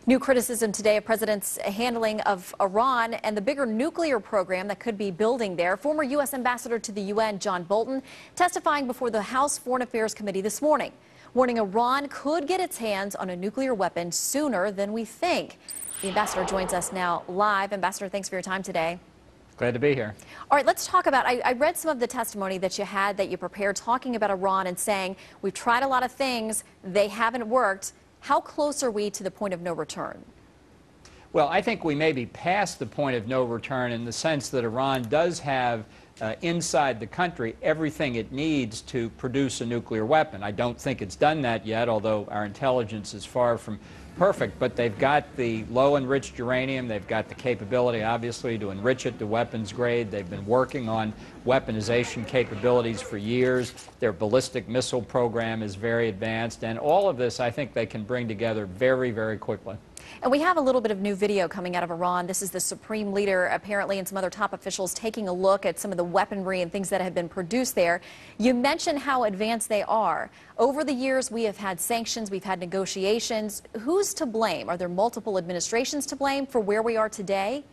New criticism today of President's handling of Iran and the bigger nuclear program that could be building there. Former U.S. Ambassador to the UN, John Bolton, testifying before the House Foreign Affairs Committee this morning, warning Iran could get its hands on a nuclear weapon sooner than we think. The ambassador joins us now live. Ambassador, thanks for your time today. Glad to be here. All right, let's talk about, I read some of the testimony that you prepared talking about Iran and saying, we've tried a lot of things, they haven't worked. How close are we to the point of no return? Well, I think we may be past the point of no return in the sense that Iran does have inside the country everything it needs to produce a nuclear weapon. I don't think it's done that yet, although our intelligence is far from perfect, but they've got the low enriched uranium, they've got the capability obviously to enrich it to weapons grade, they've been working on weaponization capabilities for years, their ballistic missile program is very advanced, and all of this I think they can bring together very, very quickly. And we have a little bit of new video coming out of Iran. This is the supreme leader, apparently, and some other top officials taking a look at some of the weaponry and things that have been produced there. You mentioned how advanced they are. Over the years, we have had sanctions, we've had negotiations. Who's to blame? Are there multiple administrations to blame for where we are today?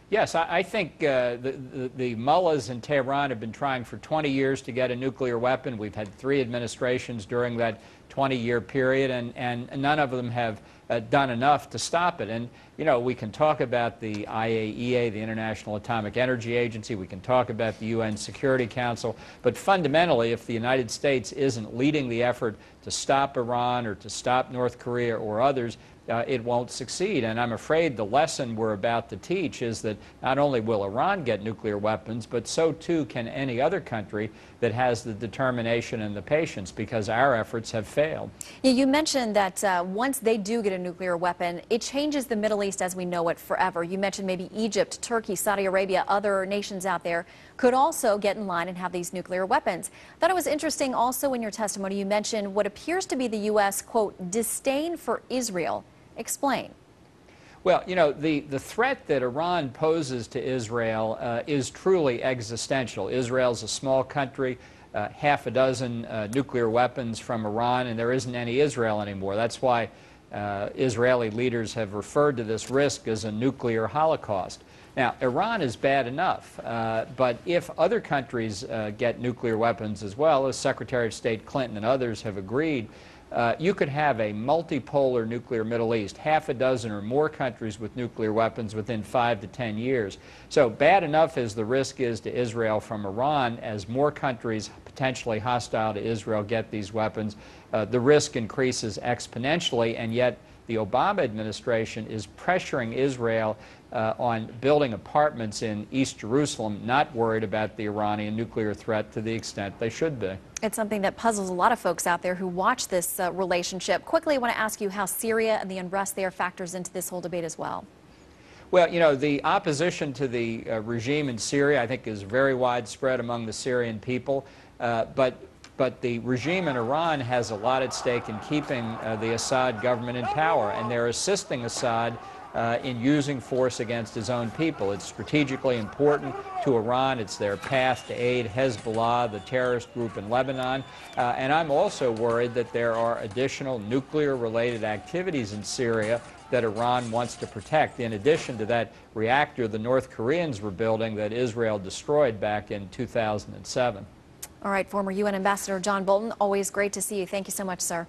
Yes, I think the mullahs in Tehran have been trying for 20 years to get a nuclear weapon. We've had 3 administrations during that 20-year period, and none of them have done enough to stop it. And, you know, we can talk about the IAEA, the International Atomic Energy Agency, we can talk about the UN Security Council, but fundamentally, if the United States isn't leading the effort to stop Iran or to stop North Korea or others, it won't succeed. And I'm afraid the lesson we're about to teach is that not only will Iran get nuclear weapons, but so too can any other country that has the determination and the patience, because our efforts have failed. Yeah, you mentioned that once they do get a nuclear weapon, it changes the Middle East as we know it forever. You mentioned maybe Egypt, Turkey, Saudi Arabia, other nations out there could also get in line and have these nuclear weapons. I thought it was interesting also in your testimony you mentioned what appears to be the U.S., quote, disdain for Israel. Explain. Well, you know, the threat that Iran poses to Israel is truly existential. Israel's a small country, half a dozen nuclear weapons from Iran, and there isn't any Israel anymore. That's why Israeli leaders have referred to this risk as a nuclear holocaust. Now, Iran is bad enough, but if other countries get nuclear weapons as well, as Secretary of State Clinton and others have agreed, you could have a multipolar nuclear Middle East, half a dozen or more countries with nuclear weapons within 5 to 10 years. So bad enough as the risk is to Israel from Iran, as more countries potentially hostile to Israel get these weapons, the risk increases exponentially, and yet the Obama administration is pressuring Israel on building apartments in East Jerusalem, not worried about the Iranian nuclear threat to the extent they should be. It's something that puzzles a lot of folks out there who watch this relationship. Quickly, I want to ask you how Syria and the unrest there factors into this whole debate as well. Well, you know, the opposition to the regime in Syria, I think, is very widespread among the Syrian people, but the regime in Iran has a lot at stake in keeping the Assad government in power, and they're assisting Assad in using force against his own people. It's strategically important to Iran. It's their path to aid Hezbollah, the terrorist group in Lebanon. And I'm also worried that there are additional nuclear-related activities in Syria that Iran wants to protect, in addition to that reactor the North Koreans were building that Israel destroyed back in 2007. All right, former UN Ambassador John Bolton, always great to see you. Thank you so much, sir.